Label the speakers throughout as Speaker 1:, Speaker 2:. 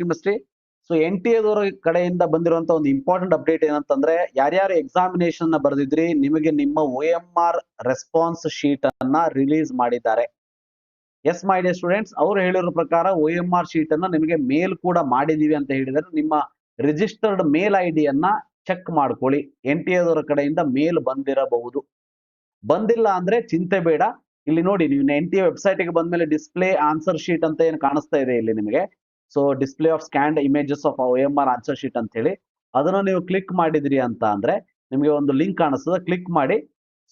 Speaker 1: Chemistry. So N T ಎದವರ ಕಡೆಯಿಂದ ಬಂದಿರುವಂತ ಒಂದು ಇಂಪಾರ್ಟೆಂಟ್ ಅಪ್ಡೇಟ್ ಏನಂತಂದ್ರೆ, ಯಾರ್ಯಾರು ಎಕ್ಸಾಮಿನೇಷನ್ ನ ಬರೆದಿದ್ರಿ ನಿಮಗೆ ನಿಮ್ಮ OMR ರೆಸ್ಪಾನ್ಸ್ ಶೀಟ್ ಅನ್ನ ರಿಲೀಸ್ ಮಾಡಿದ್ದಾರೆ. ಎಸ್ ಮೈ ಡಿಯರ್ ಸ್ಟೂಡೆಂಟ್ಸ್, ಅವರು ಹೇಳಿರೋ ಪ್ರಕಾರ OMR ಶೀಟ್ ಅನ್ನ ನಿಮಗೆ ಮೇಲ್ ಕೂಡ ಮಾಡಿದೀವಿ ಅಂತ ಹೇಳಿದರೆ, ನಿಮ್ಮ ರಿಜಿಸ್ಟರ್ಡ್ ಮೇಲ್ ಐಡಿಯನ್ನ ಚೆಕ್ ಮಾಡ್ಕೊಳ್ಳಿ. ಎನ್ ಟಿ ಎದವರ ಕಡೆಯಿಂದ ಮೇಲ್ ಬಂದಿರಬಹುದು. ಬಂದಿಲ್ಲ ಅಂದ್ರೆ ಚಿಂತೆ ಬೇಡ. ಇಲ್ಲಿ ನೋಡಿ, ನೀವು ಎನ್ ಟಿ ಎ ವೆಬ್ಸೈಟ್ ಗೆ ಬಂದ್ಮೇಲೆ ಡಿಸ್ಪ್ಲೇ ಆನ್ಸರ್ ಶೀಟ್ ಅಂತ ಏನು ಕಾಣಿಸ್ತಾ ಇದೆ ಇಲ್ಲಿ ನಿಮಗೆ. So display of scanned images of OMR answer sheet ಅಂತ ಹೇಳಿ ಅದನ್ನ ನೀವು ಕ್ಲಿಕ್ ಮಾಡಿದ್ರಿ ಅಂತ ಅಂದ್ರೆ ನಿಮಗೆ ಒಂದು ಲಿಂಕ್ ಕಾಣಿಸ್ತದೆ, ಕ್ಲಿಕ್ ಮಾಡಿ.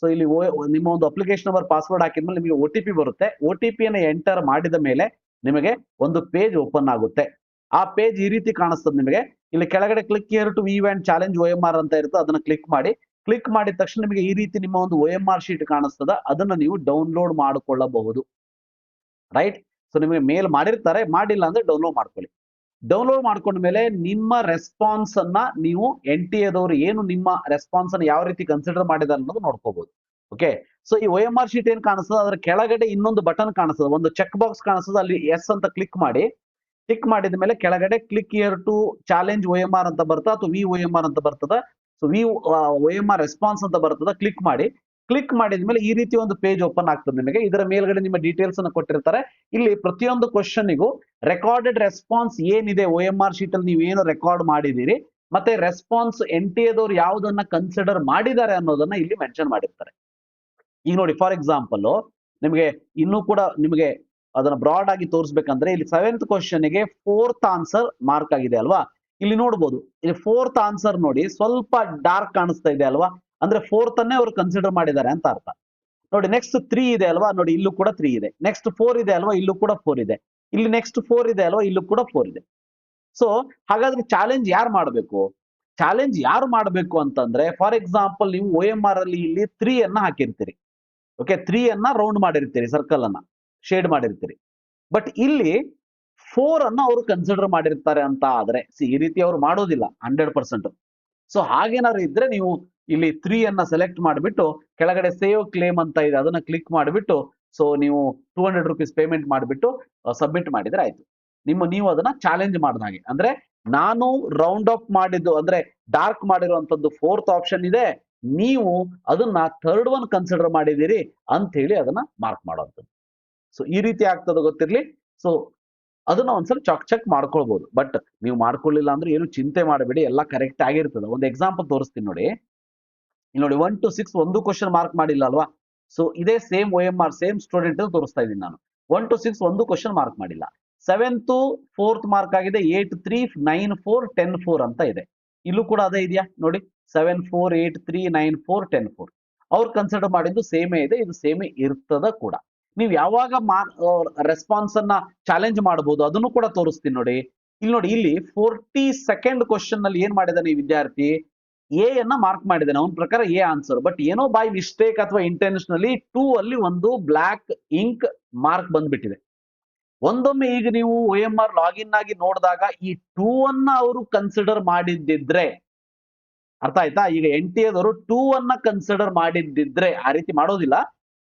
Speaker 1: ಸೊ ಇಲ್ಲಿ ನಿಮ್ಮ ಒಂದು ಅಪ್ಲಿಕೇಶನ್ ನಂಬರ್ ಪಾಸ್ವರ್ಡ್ ಹಾಕಿದ್ಮೇಲೆ ನಿಮಗೆ OTP ಬರುತ್ತೆ. OTP ಯನ್ನು ಎಂಟರ್ ಮಾಡಿದ ಮೇಲೆ ನಿಮಗೆ ಒಂದು ಪೇಜ್ ಓಪನ್ ಆಗುತ್ತೆ. ಆ ಪೇಜ್ ಈ ರೀತಿ ಕಾಣಿಸ್ತದೆ ನಿಮಗೆ. ಇಲ್ಲಿ ಕೆಳಗಡೆ click here to view and challenge OMR ಅಂತ ಇರುತ್ತೆ, ಅದನ್ನ ಕ್ಲಿಕ್ ಮಾಡಿ. ಕ್ಲಿಕ್ ಮಾಡಿದ ತಕ್ಷಣ ನಿಮಗೆ ಈ ರೀತಿ ನಿಮ್ಮ ಒಂದು OMR ಶೀಟ್ ಕಾಣಿಸ್ತದ, ಅದನ್ನ ನೀವು ಡೌನ್ಲೋಡ್ ಮಾಡಿಕೊಳ್ಳಬಹುದು. ರೈಟ್. ಸೊ ನಿಮಗೆ ಮೇಲ್ ಮಾಡಿರ್ತಾರೆ, ಮಾಡಿಲ್ಲ ಅಂದ್ರೆ ಡೌನ್ಲೋಡ್ ಮಾಡ್ಕೊಳ್ಳಿ. ಡೌನ್ಲೋಡ್ ಮಾಡ್ಕೊಂಡ ಮೇಲೆ ನಿಮ್ಮ ರೆಸ್ಪಾನ್ಸ್ ಅನ್ನ ನೀವು ಎನ್ ಟಿ ಎದವರು ಏನು ನಿಮ್ಮ ರೆಸ್ಪಾನ್ಸ್ ಅನ್ನ ಯಾವ ರೀತಿ ಕನ್ಸಿಡರ್ ಮಾಡಿದಾರೆ ಅನ್ನೋದು ನೋಡ್ಕೋಬಹುದು. ಓಕೆ. ಸೊ ಈ OMR ಶೀಟ್ ಏನ್ ಕಾಣಿಸ್ತದೆ ಅದರ ಕೆಳಗಡೆ ಇನ್ನೊಂದು ಬಟನ್ ಕಾಣಿಸ್ತದೆ, ಒಂದು ಚೆಕ್ ಬಾಕ್ಸ್ ಕಾಣಿಸ್ತದೆ, ಅಲ್ಲಿ ಎಸ್ ಅಂತ ಕ್ಲಿಕ್ ಮಾಡಿ. ಕ್ಲಿಕ್ ಮಾಡಿದ ಮೇಲೆ ಕೆಳಗಡೆ click here to challenge OMR ಅಂತ ಬರ್ತದೆ, ಅಥವಾ OMR ಅಂತ ಬರ್ತದೆ. ಸೊ OMR ರೆಸ್ಪಾನ್ಸ್ ಅಂತ ಬರ್ತದೆ, ಕ್ಲಿಕ್ ಮಾಡಿ. ಕ್ಲಿಕ್ ಮಾಡಿದ ಮೇಲೆ ಈ ರೀತಿ ಒಂದು ಪೇಜ್ ಓಪನ್ ಆಗ್ತದೆ ನಿಮಗೆ. ಇದರ ಮೇಲ್ಗಡೆ ನಿಮ್ಮ ಡೀಟೇಲ್ಸ್ ಅನ್ನು ಕೊಟ್ಟಿರ್ತಾರೆ. ಇಲ್ಲಿ ಪ್ರತಿಯೊಂದು ಕ್ವಶನ್ನಿಗೂ ರೆಕಾರ್ಡೆಡ್ ರೆಸ್ಪಾನ್ಸ್ ಏನಿದೆ OMR ಶೀಟ್ ಅಲ್ಲಿ ನೀವು ಏನು ರೆಕಾರ್ಡ್ ಮಾಡಿದ್ದೀರಿ, ಮತ್ತೆ ರೆಸ್ಪಾನ್ಸ್ ಎನ್ ಟಿ ಎದವರು ಯಾವುದನ್ನ ಕನ್ಸಿಡರ್ ಮಾಡಿದ್ದಾರೆ ಅನ್ನೋದನ್ನ ಇಲ್ಲಿ ಮೆನ್ಷನ್ ಮಾಡಿರ್ತಾರೆ. ಈಗ ನೋಡಿ, ಫಾರ್ ಎಕ್ಸಾಂಪಲ್ ನಿಮಗೆ ಇನ್ನೂ ಕೂಡ ನಿಮಗೆ ಅದನ್ನ ಬ್ರಾಡ್ ಆಗಿ ತೋರಿಸ್ಬೇಕಂದ್ರೆ, ಇಲ್ಲಿ 7th ಕ್ವಶನ್ಗೆ 4th ಆನ್ಸರ್ ಮಾರ್ಕ್ ಆಗಿದೆ ಅಲ್ವಾ. ಇಲ್ಲಿ ನೋಡ್ಬೋದು, ಇಲ್ಲಿ 4th ಆನ್ಸರ್ ನೋಡಿ ಸ್ವಲ್ಪ ಡಾರ್ಕ್ ಕಾಣಿಸ್ತಾ ಇದೆ ಅಲ್ವಾ, ಅಂದ್ರೆ 4th ಅನ್ನೇ ಅವರು ಕನ್ಸಿಡರ್ ಮಾಡಿದ್ದಾರೆ ಅಂತ ಅರ್ಥ. ನೋಡಿ, ನೆಕ್ಸ್ಟ್ 3 ಇದೆ ಅಲ್ವಾ, ನೋಡಿ ಇಲ್ಲೂ ಕೂಡ 3 ಇದೆ. ನೆಕ್ಸ್ಟ್ 4 ಇದೆ ಅಲ್ವಾ, ಇಲ್ಲೂ ಕೂಡ 4 ಇದೆ. ಇಲ್ಲಿ ನೆಕ್ಸ್ಟ್ 4 ಇದೆ ಅಲ್ವಾ, ಇಲ್ಲೂ ಕೂಡ 4 ಇದೆ. ಸೊ ಹಾಗಾದ್ರೆ ಚಾಲೆಂಜ್ ಯಾರು ಮಾಡಬೇಕು? ಚಾಲೆಂಜ್ ಯಾರು ಮಾಡಬೇಕು ಅಂತಂದ್ರೆ, ಫಾರ್ ಎಕ್ಸಾಂಪಲ್ ನೀವು OMR ಅಲ್ಲಿ ಇಲ್ಲಿ 3 ಅನ್ನ ಹಾಕಿರ್ತೀರಿ. ಓಕೆ, 3 ಅನ್ನ ರೌಂಡ್ ಮಾಡಿರ್ತೀರಿ, ಸರ್ಕಲ್ ಅನ್ನ ಶೇಡ್ ಮಾಡಿರ್ತೀರಿ. ಬಟ್ ಇಲ್ಲಿ 4 ಅನ್ನ ಅವರು ಕನ್ಸಿಡರ್ ಮಾಡಿರ್ತಾರೆ ಅಂತ ಆದ್ರೆ, ಈ ರೀತಿ ಅವರು ಮಾಡೋದಿಲ್ಲ 100%. ಸೊ ಹಾಗೇನಾದ್ರು ಇದ್ರೆ ನೀವು ಇಲ್ಲಿ 3 ಅನ್ನ ಸೆಲೆಕ್ಟ್ ಮಾಡಿಬಿಟ್ಟು ಕೆಳಗಡೆ ಸೇವ್ ಕ್ಲೇಮ್ ಅಂತ ಇದೆ, ಅದನ್ನ ಕ್ಲಿಕ್ ಮಾಡಿಬಿಟ್ಟು ಸೊ ನೀವು 200 ರೂಪೀಸ್ ಪೇಮೆಂಟ್ ಮಾಡಿಬಿಟ್ಟು ಸಬ್ಮಿಟ್ ಮಾಡಿದ್ರೆ ಆಯ್ತು. ನೀವು ಅದನ್ನ ಚಾಲೆಂಜ್ ಮಾಡಿದ ಹಾಗೆ. ಅಂದ್ರೆ ನಾನು ರೌಂಡ್ ಅಪ್ ಮಾಡಿದ್ದು ಅಂದ್ರೆ ಡಾರ್ಕ್ ಮಾಡಿರುವಂತದ್ದು 4th ಆಪ್ಷನ್ ಇದೆ, ನೀವು ಅದನ್ನ 3rd ಒನ್ ಕನ್ಸಿಡರ್ ಮಾಡಿದ್ದೀರಿ ಅಂತ ಹೇಳಿ ಅದನ್ನ ಮಾರ್ಕ್ ಮಾಡುವಂಥದ್ದು. ಸೊ ಈ ರೀತಿ ಆಗ್ತದೆ, ಗೊತ್ತಿರ್ಲಿ. ಸೊ ಅದನ್ನ ಒಂದ್ಸಲ ಚೆಕ್ ಮಾಡ್ಕೊಳ್ಬಹುದು. ಬಟ್ ನೀವು ಮಾಡ್ಕೊಳ್ಳಿಲ್ಲ ಅಂದ್ರೆ ಏನು ಚಿಂತೆ ಮಾಡಬೇಡಿ, ಎಲ್ಲ ಕರೆಕ್ಟ್ ಆಗಿರ್ತದೆ. ಒಂದು ಎಕ್ಸಾಂಪಲ್ ತೋರಿಸ್ತೀನಿ ನೋಡಿ. ಇಲ್ಲಿ ನೋಡಿ, 1 to 6 ಒಂದು ಕ್ವಶನ್ ಮಾರ್ಕ್ ಮಾಡಿಲ್ಲ ಅಲ್ವಾ. ಸೊ ಇದೇ ಸೇಮ್ OMR ಸೇಮ್ ಸ್ಟೂಡೆಂಟ್ ತೋರಿಸ್ತಾ ಇದ್ದೀನಿ ನಾನು. 1 to 6 ಒಂದು ಕ್ವಶನ್ ಮಾರ್ಕ್ ಮಾಡಿಲ್ಲ. 7th 4th ಮಾರ್ಕ್ ಆಗಿದೆ, 8 3 9 4 10 4 ಅಂತ ಇದೆ. ಇಲ್ಲೂ ಕೂಡ ಅದೇ ಇದೆಯಾ ನೋಡಿ, 7 4 8 3 9 4 10 4. ಅವ್ರು ಕನ್ಸಿಡರ್ ಮಾಡಿದ್ದು ಸೇಮೇ ಇದೆ, ಇದು ಸೇಮೇ ಇರ್ತದ ಕೂಡ. ನೀವು ಯಾವಾಗ ರೆಸ್ಪಾನ್ಸ್ ಅನ್ನ ಚಾಲೆಂಜ್ ಮಾಡಬಹುದು ಅದನ್ನು ಕೂಡ ತೋರಿಸ್ತೀನಿ ನೋಡಿ. ಇಲ್ಲಿ ನೋಡಿ, ಇಲ್ಲಿ 42nd ಕ್ವಶನ್ ನಲ್ಲಿ ಏನ್ ಮಾಡಿದಾನೆ ಈ ವಿದ್ಯಾರ್ಥಿ, ಎ ಅನ್ನ ಮಾರ್ಕ್ ಮಾಡಿದ್ದಾನೆ. ಅವನ ಪ್ರಕಾರ ಎ ಆನ್ಸರ್. ಬಟ್ ಏನೋ ಬೈ ಮಿಸ್ಟೇಕ್ ಅಥವಾ ಇಂಟೆನ್ಷನಲಿ 2 ಅಲ್ಲಿ ಒಂದು ಬ್ಲಾಕ್ ಇಂಕ್ ಮಾರ್ಕ್ ಬಂದ್ಬಿಟ್ಟಿದೆ. ಒಂದೊಮ್ಮೆ ಈಗ ನೀವು OMR ಲಾಗಿನ್ ಆಗಿ ನೋಡಿದಾಗ ಈ 2 ಅನ್ನ ಅವರು ಕನ್ಸಿಡರ್ ಮಾಡಿದ್ದಿದ್ರೆ, ಅರ್ಥ ಆಯ್ತಾ? ಈಗ ಎನ್ ಟಿ ಎದವರು 2 ಅನ್ನ ಕನ್ಸಿಡರ್ ಮಾಡಿದ್ದಿದ್ರೆ, ಆ ರೀತಿ ಮಾಡೋದಿಲ್ಲ,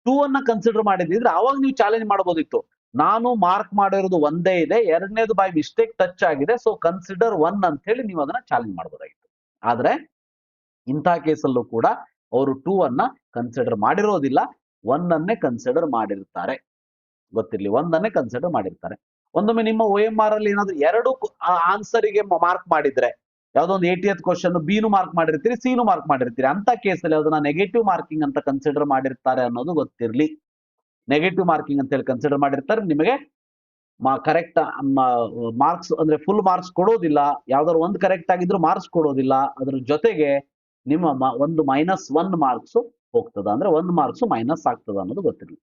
Speaker 1: 2 ಅನ್ನ ಕನ್ಸಿಡರ್ ಮಾಡಿದ್ರೆ ಅವಾಗ ನೀವು ಚಾಲೆಂಜ್ ಮಾಡಬಹುದಿತ್ತು. ನಾನು ಮಾರ್ಕ್ ಮಾಡಿರೋದು ಒಂದೇ ಇದೆ, ಎರಡನೇದು ಬೈ ಮಿಸ್ಟೇಕ್ ಟಚ್ ಆಗಿದೆ, ಸೊ ಕನ್ಸಿಡರ್ 1 ಅಂತ ಹೇಳಿ ನೀವು ಅದನ್ನ ಚಾಲೆಂಜ್ ಮಾಡಬಹುದಾಗಿತ್ತು. ಆದ್ರೆ ಇಂಥ ಕೇಸಲ್ಲೂ ಕೂಡ ಅವರು 2 ಅನ್ನ ಕನ್ಸಿಡರ್ ಮಾಡಿರೋದಿಲ್ಲ, 1 ಅನ್ನೇ ಕನ್ಸಿಡರ್ ಮಾಡಿರ್ತಾರೆ. ಗೊತ್ತಿರ್ಲಿ, 1 ಅನ್ನೇ ಕನ್ಸಿಡರ್ ಮಾಡಿರ್ತಾರೆ. ಒಂದೊಮ್ಮೆ ನಿಮ್ಮ OMR ಅಲ್ಲಿ ಏನಾದ್ರು 2 ಆನ್ಸರಿಗೆ ಮಾರ್ಕ್ ಮಾಡಿದ್ರೆ, ಯಾವ್ದೋ ಒಂದು 80th ಕ್ವಶನ್ ಬಿನು ಮಾರ್ಕ್ ಮಾಡಿರ್ತೀರಿ, ಸಿನು ಮಾರ್ಕ್ ಮಾಡಿರ್ತೀರಿ, ಅಂತ ಕೇಸಲ್ಲಿ ಅದನ್ನ ನೆಗೆಟಿವ್ ಮಾರ್ಕಿಂಗ್ ಅಂತ ಕನ್ಸಿಡರ್ ಮಾಡಿರ್ತಾರೆ ಅನ್ನೋದು ಗೊತ್ತಿರ್ಲಿ. ನೆಗೆಟಿವ್ ಮಾರ್ಕಿಂಗ್ ಅಂತ ಹೇಳಿ ಕನ್ಸಿಡರ್ ಮಾಡಿರ್ತಾರೆ. ನಿಮಗೆ ಕರೆಕ್ಟ್ ಮಾರ್ಕ್ಸ್ ಅಂದ್ರೆ ಫುಲ್ ಮಾರ್ಕ್ಸ್ ಕೊಡೋದಿಲ್ಲ, ಯಾವ್ದಾದ್ರು ಒಂದು ಕರೆಕ್ಟ್ ಆಗಿದ್ರು ಮಾರ್ಕ್ಸ್ ಕೊಡೋದಿಲ್ಲ. ಅದ್ರ ಜೊತೆಗೆ ನಿಮ್ಮ ಒಂದು -1 ಮಾರ್ಕ್ಸ್ ಹೋಗ್ತದ, ಅಂದ್ರೆ 1 ಮಾರ್ಕ್ಸ್ ಮೈನಸ್ ಆಗ್ತದ ಅನ್ನೋದು ಗೊತ್ತಿರಲಿ.